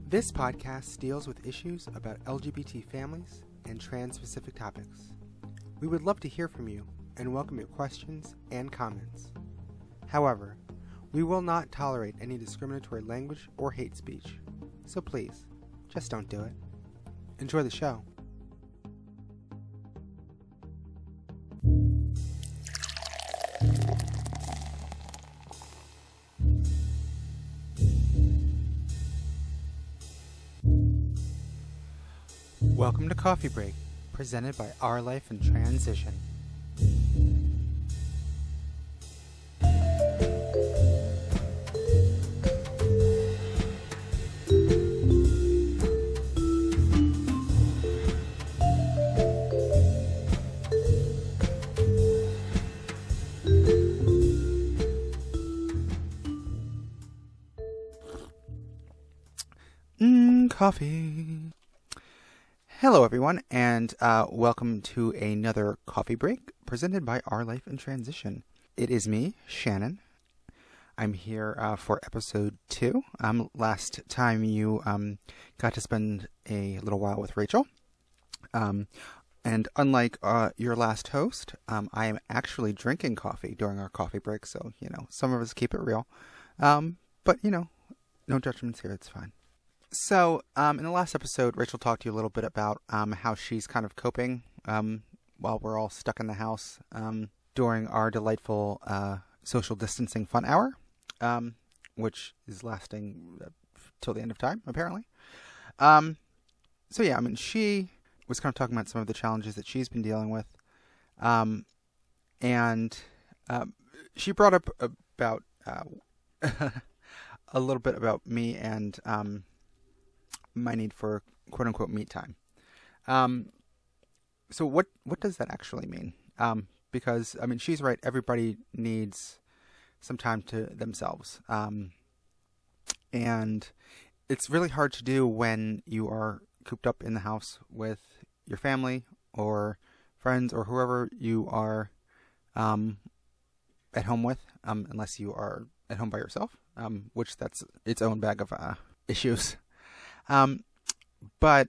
This podcast deals with issues about LGBT families and trans-specific topics. We would love to hear from you and welcome your questions and comments. However, we will not tolerate any discriminatory language or hate speech, so please, just don't do it. Enjoy the show. Welcome to Coffee Break, presented by Our Life in Transition. Coffee. Hello, everyone, and welcome to another Coffee Break presented by Our Life in Transition. It is me, Shannon. I'm here for episode 2. Last time you got to spend a little while with Rachel. And unlike your last host, I am actually drinking coffee during our coffee break, so, some of us keep it real. But, no judgments here, it's fine. So, in the last episode, Rachel talked to you a little bit about how she's kind of coping while we're all stuck in the house during our delightful social distancing fun hour, which is lasting till the end of time, apparently. She was kind of talking about some of the challenges that she's been dealing with, and she brought up about a little bit about me and my need for quote-unquote me time. So what does that actually mean? Because, she's right. Everybody needs some time to themselves. And it's really hard to do when you are cooped up in the house with your family or friends or whoever you are at home with, unless you are at home by yourself, which that's its own bag of issues. But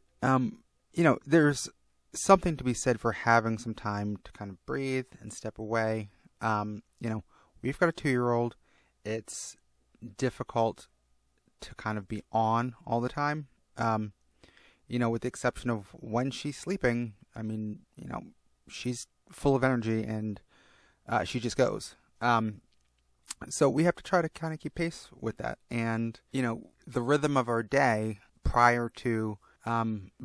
there's something to be said for having some time to kind of breathe and step away. We've got a 2-year-old. It's difficult to kind of be on all the time. With the exception of when she's sleeping, she's full of energy and she just goes. So we have to try to kind of keep pace with that. And, the rhythm of our day prior to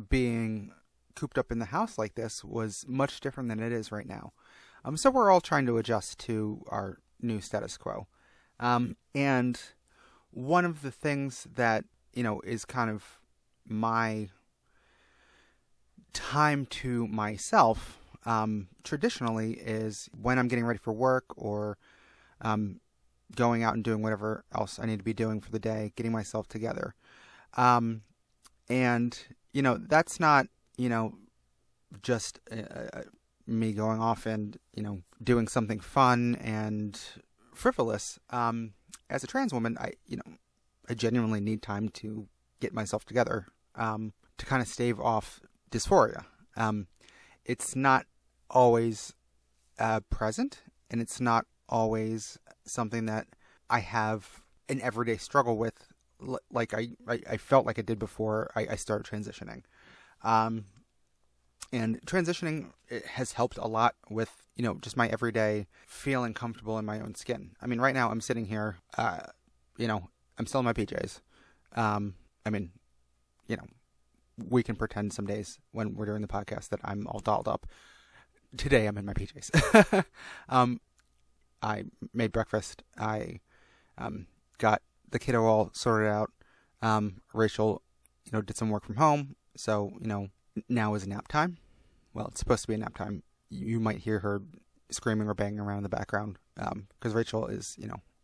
being cooped up in the house like this was much different than it is right now. So we're all trying to adjust to our new status quo. And one of the things that, is kind of my time to myself traditionally is when I'm getting ready for work or going out and doing whatever else I need to be doing for the day, getting myself together. And, that's not, just me going off and, doing something fun and frivolous. As a trans woman, I genuinely need time to get myself together, to kind of stave off dysphoria. It's not always present, and it's not always something that I have an everyday struggle with, like I felt like I did before I started transitioning. And transitioning, it has helped a lot with, just my everyday feeling comfortable in my own skin. Right now I'm sitting here, I'm still in my PJs. We can pretend some days when we're doing the podcast that I'm all dolled up. Today I'm in my PJs. I made breakfast. I got the kiddo all sorted out. Rachel, did some work from home. So, now is nap time. Well, it's supposed to be a nap time. You might hear her screaming or banging around in the background because Rachel is,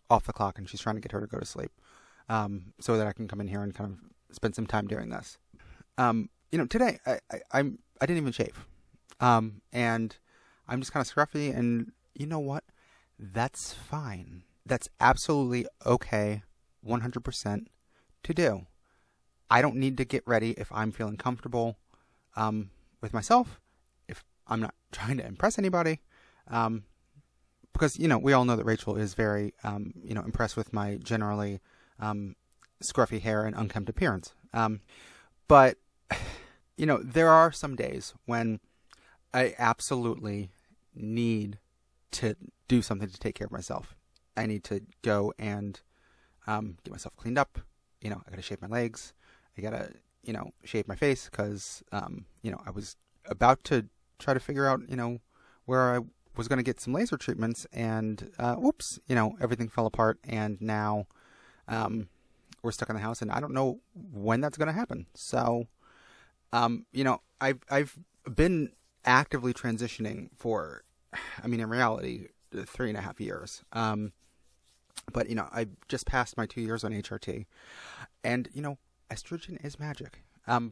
off the clock and she's trying to get her to go to sleep so that I can come in here and kind of spend some time doing this. Today I didn't even shave. And I'm just kind of scruffy, and you know what? That's fine. That's absolutely okay, 100% to do. I don't need to get ready if I'm feeling comfortable with myself, if I'm not trying to impress anybody. Because, we all know that Rachel is very, impressed with my generally scruffy hair and unkempt appearance. But, there are some days when I absolutely need to do something to take care of myself. I need to go and get myself cleaned up. I got to shave my legs. I got to, shave my face because, I was about to try to figure out, where I was going to get some laser treatments and, oops, everything fell apart and now we're stuck in the house and I don't know when that's going to happen. So, I've been actively transitioning for, in reality, 3.5 years. But, I just passed my 2 years on HRT and, estrogen is magic.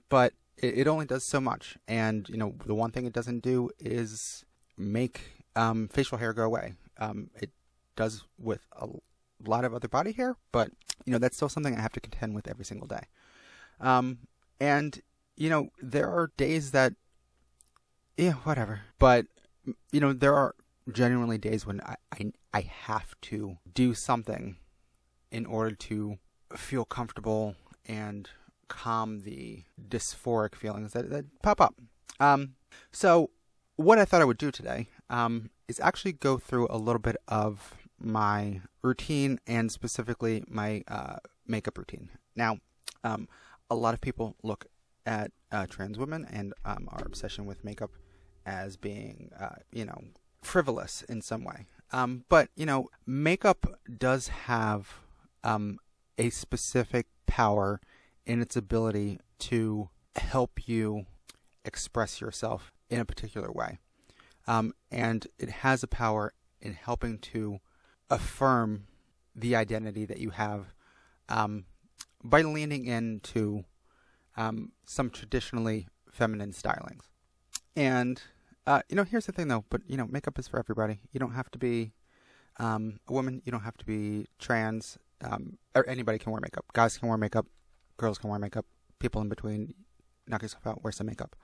But it only does so much. And, the one thing it doesn't do is make facial hair go away. It does with a lot of other body hair, but, that's still something I have to contend with every single day. And, there are days that, whatever. But, there are genuinely days when I have to do something in order to feel comfortable and calm the dysphoric feelings that pop up. So what I thought I would do today is actually go through a little bit of my routine and specifically my makeup routine. Now, a lot of people look at trans women and our obsession with makeup as being, frivolous in some way. But, makeup does have a specific power in its ability to help you express yourself in a particular way. And it has a power in helping to affirm the identity that you have by leaning into some traditionally feminine stylings. And, here's the thing though, but, makeup is for everybody. You don't have to be a woman. You don't have to be trans. Or anybody can wear makeup. Guys can wear makeup. Girls can wear makeup. People in between, knock yourself out, wear some makeup.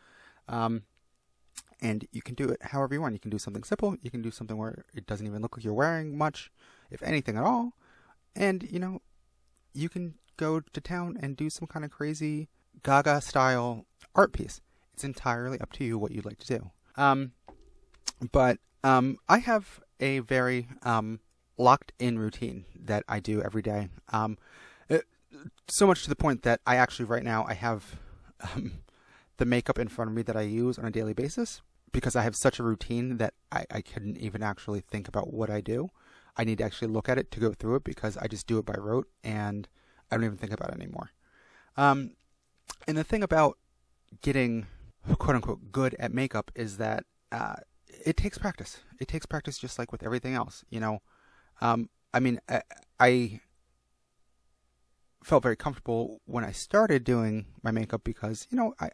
And you can do it however you want. You can do something simple. You can do something where it doesn't even look like you're wearing much, if anything at all. And, you can go to town and do some kind of crazy Gaga style art piece. It's entirely up to you what you'd like to do. But I have a very locked in routine that I do every day. So much to the point that I actually right now I have the makeup in front of me that I use on a daily basis because I have such a routine that I couldn't even actually think about what I do. I need to actually look at it to go through it because I just do it by rote and I don't even think about it anymore. And the thing about getting quote unquote good at makeup is that it takes practice. It takes practice just like with everything else, I felt very comfortable when I started doing my makeup because,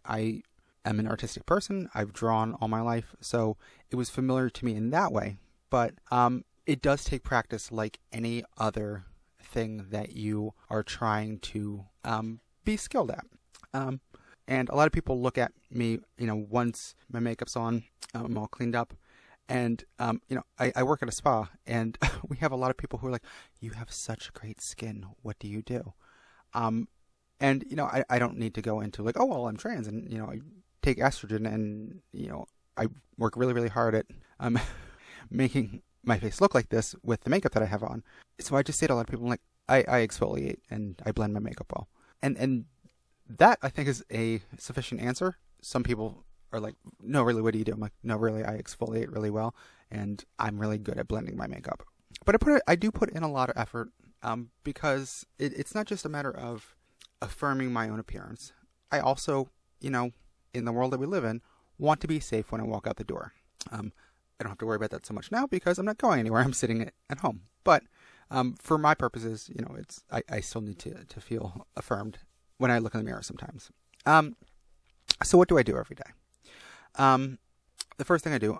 I am an artistic person. I've drawn all my life, so it was familiar to me in that way. But it does take practice like any other thing that you are trying to be skilled at. And a lot of people look at me, once my makeup's on, I'm all cleaned up. And, I work at a spa and we have a lot of people who are like, you have such great skin. What do you do? And, I don't need to go into like, oh, well, I'm trans and, I take estrogen and, I work really, really hard at making my face look like this with the makeup that I have on. So I just say to a lot of people, like, I exfoliate and I blend my makeup well. And that, I think, is a sufficient answer. Some people are like, no, really, what do you do? I'm like, no, really, I exfoliate really well, and I'm really good at blending my makeup. But I do put in a lot of effort because it's not just a matter of affirming my own appearance. I also, in the world that we live in, want to be safe when I walk out the door. I don't have to worry about that so much now because I'm not going anywhere. I'm sitting at home. But for my purposes, I still need to feel affirmed when I look in the mirror sometimes. So what do I do every day? The first thing I do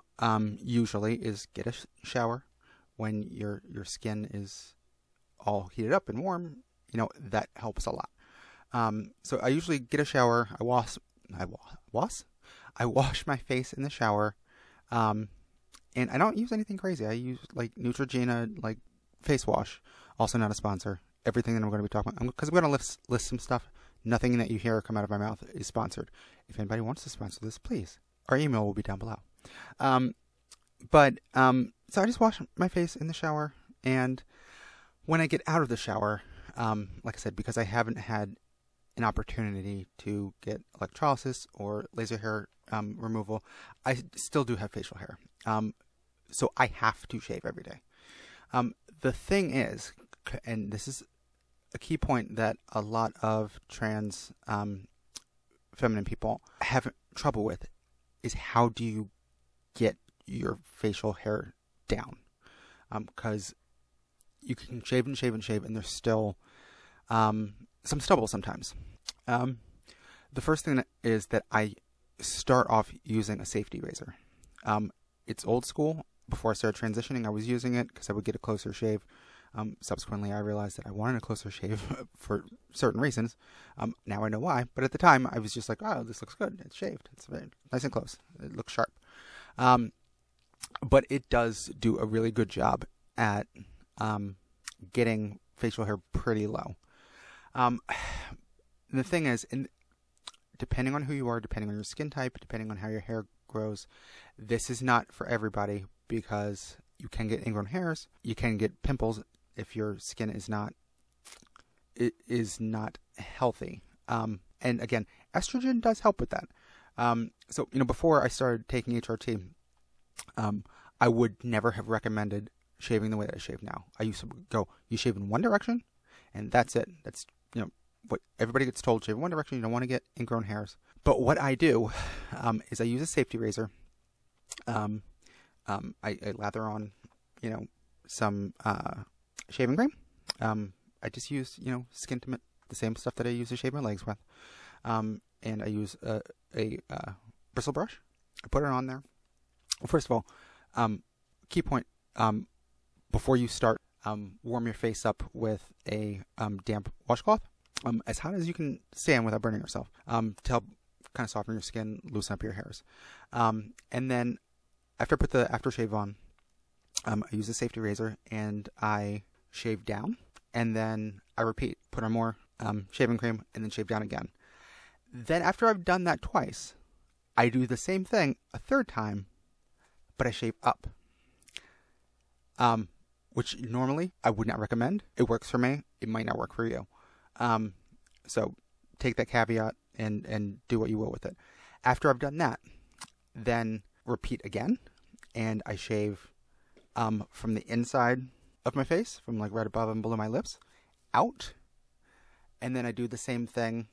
usually is get a shower. When your skin is all heated up and warm, that helps a lot. So I usually get a shower. I wash my face in the shower. And I don't use anything crazy. I use like Neutrogena, like face wash. Also not a sponsor. Everything that I'm going to be talking about, because I'm going to list some stuff. Nothing that you hear come out of my mouth is sponsored. If anybody wants to sponsor this, please. Our email will be down below. So I just wash my face in the shower, and when I get out of the shower, like I said, because I haven't had an opportunity to get electrolysis or laser hair removal, I still do have facial hair. So I have to shave every day. The thing is, and this is a key point that a lot of trans feminine people have trouble with, is how do you get your facial hair down? Because you can shave and shave and shave, and there's still some stubble sometimes. The first thing is that I start off using a safety razor. It's old school. Before I started transitioning, I was using it because I would get a closer shave. Subsequently, I realized that I wanted a closer shave for certain reasons. Now I know why, but at the time, I was just like, oh, this looks good. It's shaved. It's very nice and close. It looks sharp. But it does do a really good job at getting facial hair pretty low. The thing is, depending on who you are, depending on your skin type, depending on how your hair grows, this is not for everybody, because you can get ingrown hairs, you can get pimples if your skin is not healthy. And again, estrogen does help with that. So before I started taking HRT, I would never have recommended shaving the way that I shave now. I used to go, you shave in one direction, and that's it. That's what everybody gets told: shave in one direction. You don't want to get ingrown hairs. But what I do is I use a safety razor. I lather on, some shaving cream. I just use, Skin Intimate, the same stuff that I use to shave my legs with. And I use a bristle brush. I put it on there. Well, first of all, key point, before you start, warm your face up with a damp washcloth, as hot as you can stand without burning yourself, to help kind of soften your skin, loosen up your hairs. And then after I put the aftershave on, I use a safety razor and I shave down, and then I repeat, put on more shaving cream, and then shave down again. Then after I've done that twice, I do the same thing a third time, but I shave up. Which normally I would not recommend. It works for me. It might not work for you. So take that caveat and do what you will with it. After I've done that, then repeat again, and I shave from the inside of my face, from like right above and below my lips, out, and then I do the same thing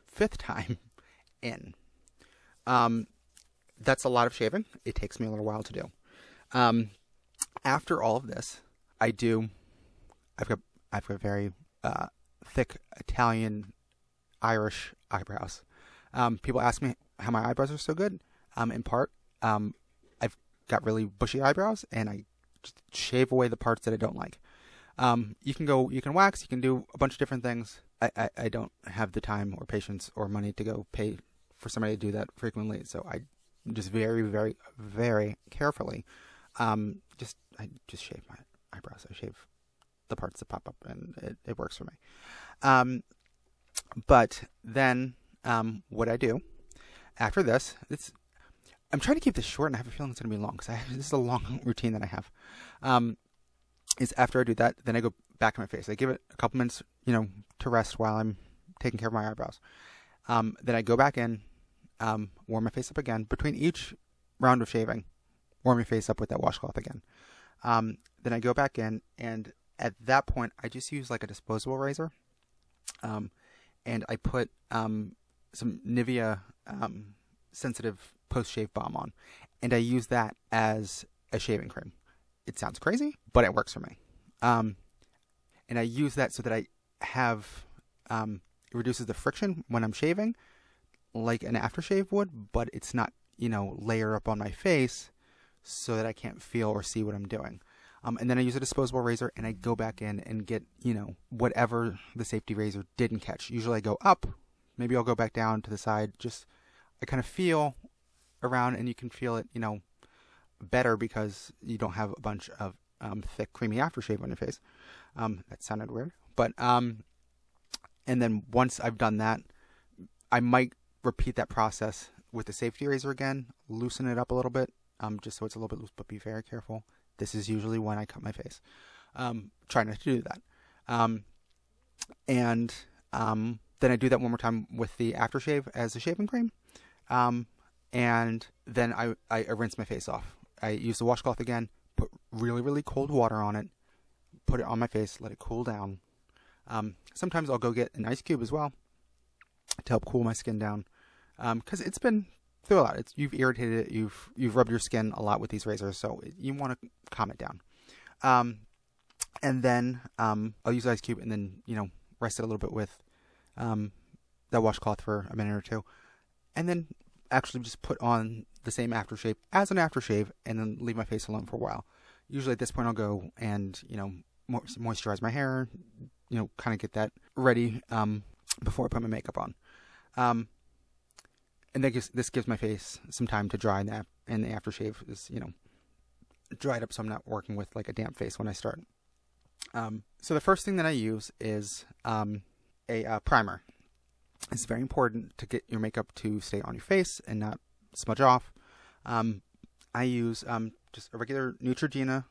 fifth time in. That's a lot of shaving. It takes me a little while to do. After all of this, I've got very thick Italian Irish eyebrows. People ask me how my eyebrows are so good. In part, I've got really bushy eyebrows, and I just shave away the parts that I don't like. You can wax, you can do a bunch of different things. I don't have the time or patience or money to go pay for somebody to do that frequently, so I just very, very, very carefully, I just shave my eyebrows. I shave the parts that pop up, and it works for me. But then, what I do after this, I'm trying to keep this short, and I have a feeling it's going to be long, because this is a long routine that I have. Is after I do that, then I go back to my face. I give it a couple minutes, to rest while I'm taking care of my eyebrows. Then I go back in, warm my face up again. Between each round of shaving, warm your face up with that washcloth again. Then I go back in, and at that point, I just use like a disposable razor. And I put some Nivea sensitive post-shave balm on, and I use that as a shaving cream. It sounds crazy, but it works for me. And I use that so that I have, it reduces the friction when I'm shaving, like an aftershave would, but it's not, layer up on my face so that I can't feel or see what I'm doing. And then I use a disposable razor and I go back in and get, whatever the safety razor didn't catch. Usually I go up, maybe I'll go back down to the side. Just, I kind of feel around, and you can feel it, better because you don't have a bunch of thick, creamy aftershave on your face. That sounded weird. But, and then once I've done that, I might repeat that process with the safety razor again, loosen it up a little bit, just so it's a little bit loose, but be very careful. This is usually when I cut my face. Try not to do that. And then I do that one more time with the aftershave as a shaving cream. And then I rinse my face off. I use the washcloth again, put really, really cold water on it, put it on my face, let it cool down. Sometimes I'll go get an ice cube as well to help cool my skin down. Because it's been through a lot. You've irritated it. You've rubbed your skin a lot with these razors, so you want to calm it down. And then I'll use the ice cube and then rest it a little bit with that washcloth for a minute or two, and then actually just put on the same aftershave as an aftershave, and then leave my face alone for a while. Usually at this point I'll go and moisturize my hair, kind of get that ready before I put my makeup on. And this gives my face some time to dry, and the aftershave is, dried up, so I'm not working with like a damp face when I start. So the first thing that I use is a primer. It's very important to get your makeup to stay on your face and not smudge off. I use just a regular Neutrogena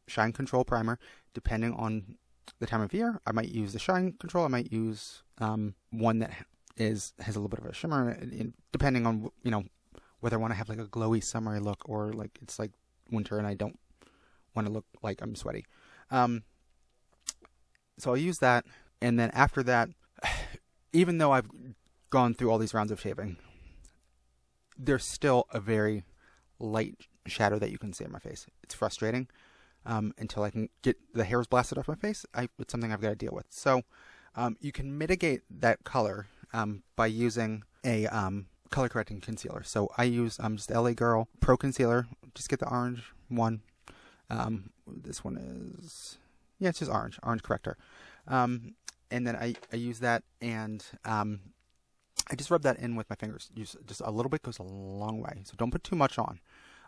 Shine Control primer. Depending on the time of year, I might use the Shine Control. I might use one that has a little bit of a shimmer, depending on whether I want to have like a glowy summery look, or like it's like winter and I don't want to look like I'm sweaty. So I'll use that, and then after that, even though I've gone through all these rounds of shaving, there's still a very light shadow that you can see on my face. It's frustrating until I can get the hairs blasted off my face. It's something I've got to deal with. So you can mitigate that color by using a color correcting concealer. So I use just LA Girl Pro Concealer. Just get the orange one. This one is, it's just orange corrector. And then I use that, and I just rub that in with my fingers. Just a little bit goes a long way. So don't put too much on.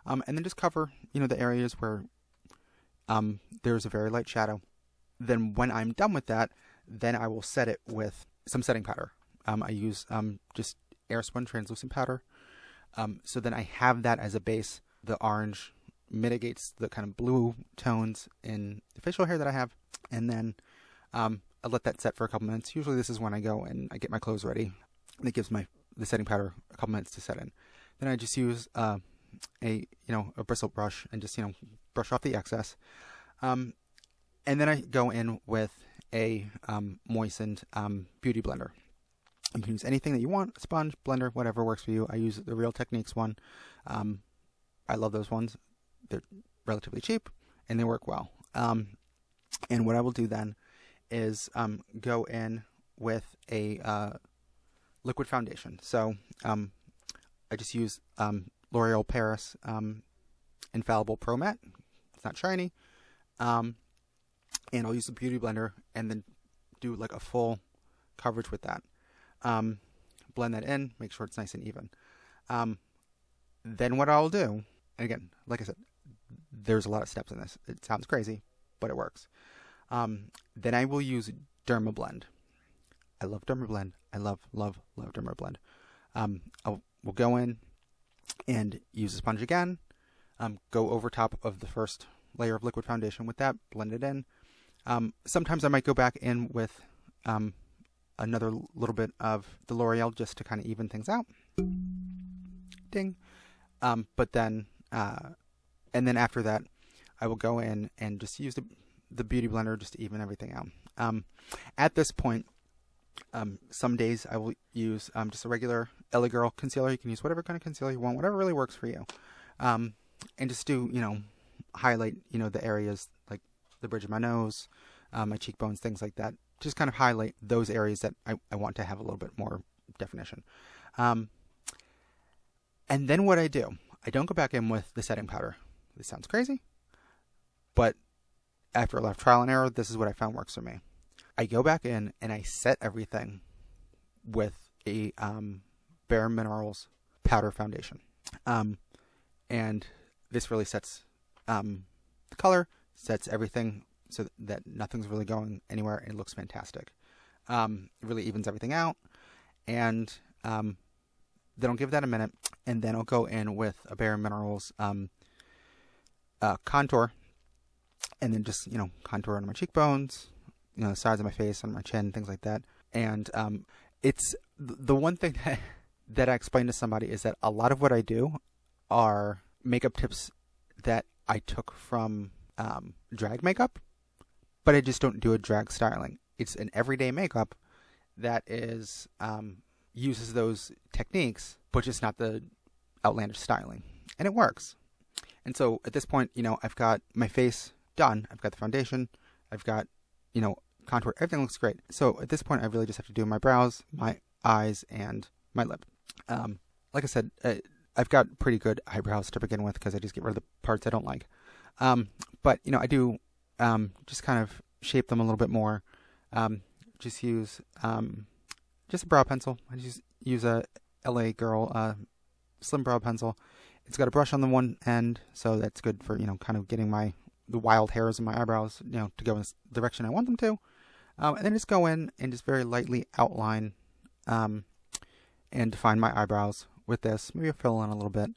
And then just cover, the areas where there's a very light shadow. Then when I'm done with that, then I will set it with some setting powder. I use just Airspun translucent powder. So then I have that as a base. The orange mitigates the kind of blue tones in the facial hair that I have. And then I let that set for a couple minutes. Usually this is when I go and I get my clothes ready. And it gives the setting powder a couple minutes to set in. Then I just use a bristle brush and just brush off the excess. And then I go in with a moistened beauty blender. You can use anything that you want, a sponge, blender, whatever works for you. I use the Real Techniques one. I love those ones. They're relatively cheap and they work well. And what I will do then is go in with a liquid foundation. So I just use L'Oreal Paris Infallible Pro Matte. It's not shiny. And I'll use the beauty blender and then do like a full coverage with that. Blend that in, make sure it's nice and even. Then what I'll do, and again, like I said, there's a lot of steps in this. It sounds crazy, but it works. Then I will use Dermablend. I love Dermablend. I love Dermablend. We'll go in and use the sponge again. Go over top of the first layer of liquid foundation with that, blend it in. Sometimes I might go back in with another little bit of the L'Oreal just to kind of even things out. Ding. But then, and then after that, I will go in and just use the beauty blender just to even everything out. At this point, some days I will use just a regular LA Girl concealer. You can use whatever kind of concealer you want, whatever really works for you. And just do, highlight, the areas like the bridge of my nose, my cheekbones, things like that. Just kind of highlight those areas that I want to have a little bit more definition. And then what I do, I don't go back in with the setting powder. This sounds crazy, but after a lot of trial and error, this is what I found works for me. I go back in and I set everything with a Bare Minerals powder foundation. And this really sets the color, sets everything so that nothing's really going anywhere, and it looks fantastic. It really evens everything out, and then I'll give that a minute, and then I'll go in with a Bare Minerals contour, and then just, contour on my cheekbones, the sides of my face, on my chin, things like that. And it's the one thing that I explained to somebody is that a lot of what I do are makeup tips that I took from drag makeup, but I just don't do a drag styling. It's an everyday makeup that is uses those techniques, but just not the outlandish styling, and it works. And so at this point, I've got my face done. I've got the foundation. I've got, contour. Everything looks great. So at this point, I really just have to do my brows, my eyes, and my lip. Like I said, I've got pretty good eyebrows to begin with because I just get rid of the parts I don't like. But, I do just kind of shape them a little bit more. Just use just a brow pencil. I just use a LA Girl slim brow pencil. It's got a brush on the one end, so that's good for, kind of getting the wild hairs in my eyebrows, to go in the direction I want them to. And then just go in and just very lightly outline and define my eyebrows with this. Maybe I'll fill in a little bit.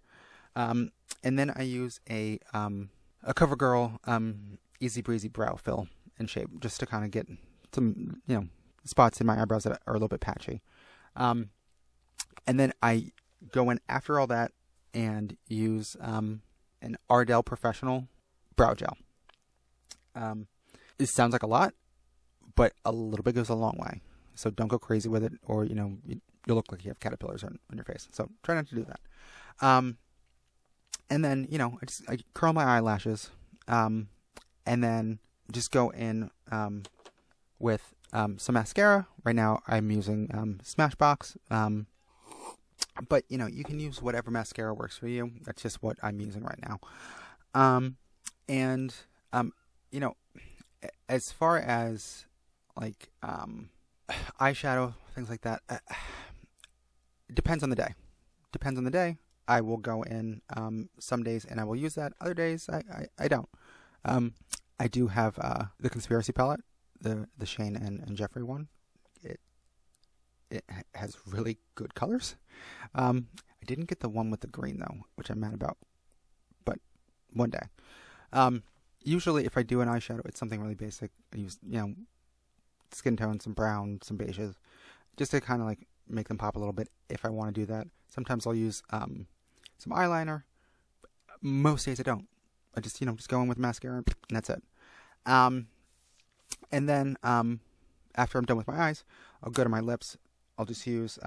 And then I use a CoverGirl Easy Breezy Brow Fill and Shape, just to kind of get some, spots in my eyebrows that are a little bit patchy. And then I go in after all that and use an Ardell Professional Brow Gel. It sounds like a lot, but a little bit goes a long way. So don't go crazy with it, or you'll look like you have caterpillars on your face. So try not to do that. And then I curl my eyelashes, and then just go in with some mascara. Right now I'm using Smashbox, but you can use whatever mascara works for you. That's just what I'm using right now. And as far as like eyeshadow, things like that, it depends on the day. Depends on the day. I will go in some days and I will use that. Other days I don't. I do have the Conspiracy palette, the Shane and Jeffrey one. It has really good colors. I didn't get the one with the green though, which I'm mad about. But one day. Usually if I do an eyeshadow, it's something really basic. I use, skin tone, some brown, some beiges, just to kind of like make them pop a little bit if I want to do that. Sometimes I'll use some eyeliner. Most days I don't. I just, just go in with mascara and that's it. And then after I'm done with my eyes, I'll go to my lips. I'll just use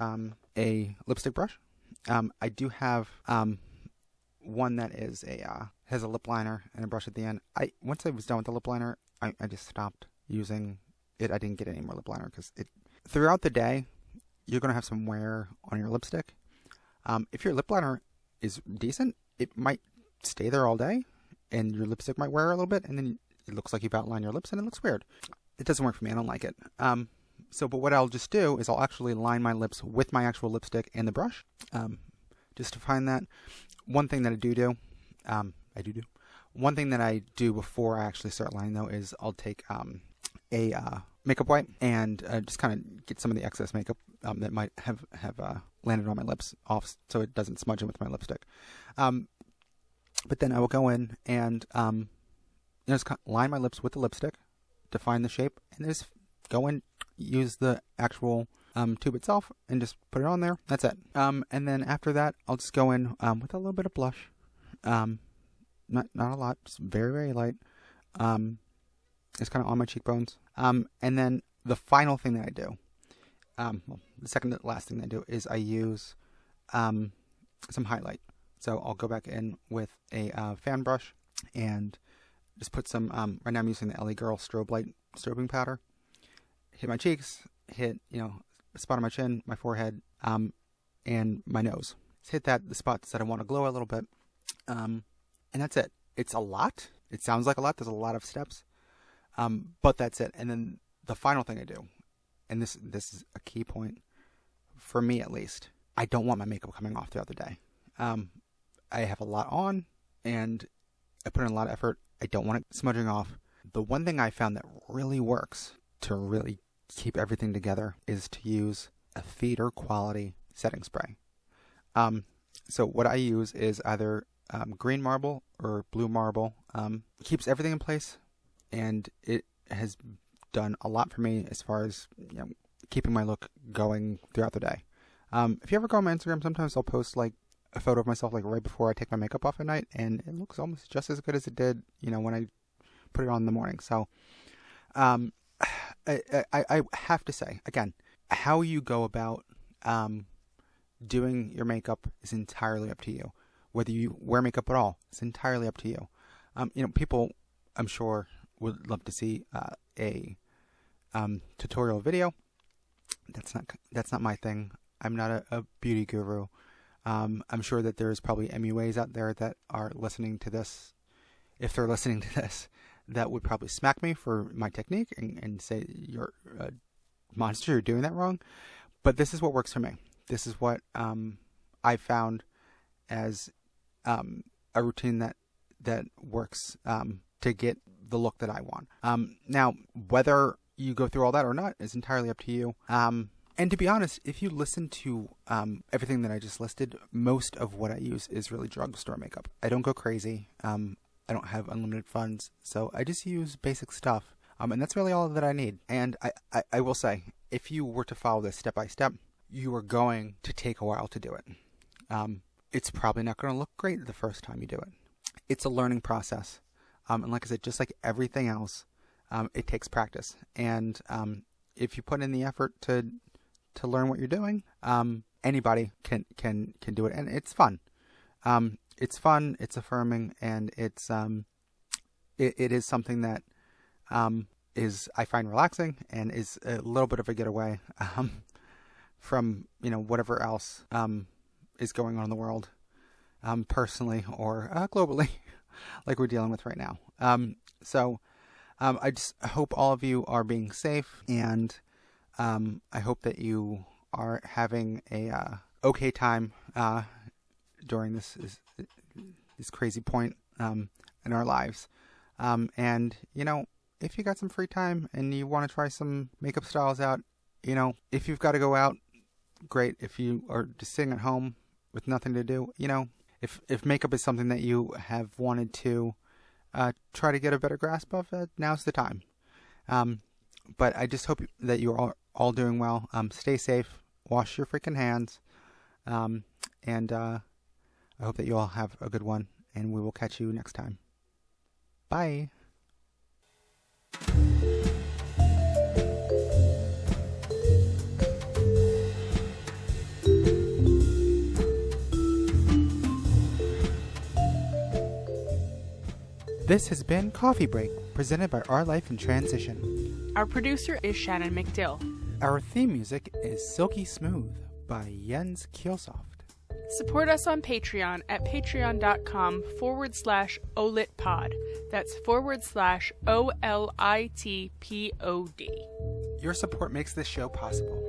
a lipstick brush. I do have one that is has a lip liner and a brush at the end. Once I was done with the lip liner, I just stopped using it. I didn't get any more lip liner because throughout the day you're going to have some wear on your lipstick. If your lip liner is decent, it might stay there all day, and your lipstick might wear a little bit, and then it looks like you've outlined your lips, and it looks weird. It doesn't work for me. I don't like it. But what I'll just do is I'll actually line my lips with my actual lipstick and the brush, just to find that. One thing that I do, one thing that I do before I actually start lining though is I'll take a makeup wipe and just kind of get some of the excess makeup that might have landed on my lips off, so it doesn't smudge in with my lipstick. But then I will go in and just line my lips with the lipstick, define the shape, and just go in, use the actual tube itself, and just put it on there. That's it. And then after that, I'll just go in with a little bit of blush. Not a lot, just very, very light. It's kind of on my cheekbones. And then the final thing that I do, the second to last thing that I do is I use some highlight. So I'll go back in with a fan brush and just put some, right now I'm using the LA Girl strobing powder. Hit my cheeks, hit, a spot on my chin, my forehead, and my nose. Just hit the spots that I want to glow a little bit. And that's it. It's a lot, It sounds like a lot. There's a lot of steps. But that's it. And then the final thing I do, and this is a key point for me at least, I don't want my makeup coming off throughout the day. I have a lot on, and I put in a lot of effort. I don't want it smudging off. The one thing I found that really works to really keep everything together is to use a theater quality setting spray. So what I use is either green marble or blue marble. Keeps everything in place, and it has done a lot for me as far as keeping my look going throughout the day. If you ever go on my Instagram, sometimes I'll post like a photo of myself like right before I take my makeup off at night, and it looks almost just as good as it did, when I put it on in the morning. So, I have to say again, how you go about doing your makeup is entirely up to you. Whether you wear makeup at all, it's entirely up to you. People, I'm sure, would love to see a tutorial video. That's not my thing. I'm not a beauty guru. I'm sure that there's probably MUAs out there that are listening to this. If they're listening to this, that would probably smack me for my technique and say, you're a monster, you're doing that wrong. But this is what works for me. This is what I found as a routine that works to get the look that I want. Now, whether you go through all that or not is entirely up to you. And to be honest, if you listen to everything that I just listed, most of what I use is really drugstore makeup. I don't go crazy. I don't have unlimited funds, so I just use basic stuff. And that's really all that I need. And I will say, if you were to follow this step by step, you are going to take a while to do it. It's probably not going to look great the first time you do it. It's a learning process. And like I said, just like everything else, it takes practice. And if you put in the effort to learn what you're doing, anybody can do it, and it's fun. It's fun, it's affirming, and it's it is something that is, I find, relaxing and is a little bit of a getaway from whatever else is going on in the world, personally or globally, like we're dealing with right now. So I just hope all of you are being safe, and I hope that you are having a okay time during this crazy point in our lives. And if you got some free time and you want to try some makeup styles out, if you've got to go out, great. If you are just sitting at home with nothing to do, if makeup is something that you have wanted to try to get a better grasp of, now's the time. But I just hope that you are all doing well. Stay safe. Wash your freaking hands. And I hope that you all have a good one, and we will catch you next time. Bye. This has been Coffee Break, presented by Our Life in Transition. Our producer is Shannon McDill. Our theme music is Silky Smooth by Jens Kiilstofte. Support us on Patreon at patreon.com/olitpod. That's /OLITPOD. Your support makes this show possible.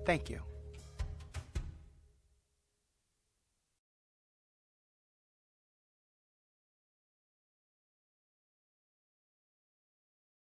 Thank you.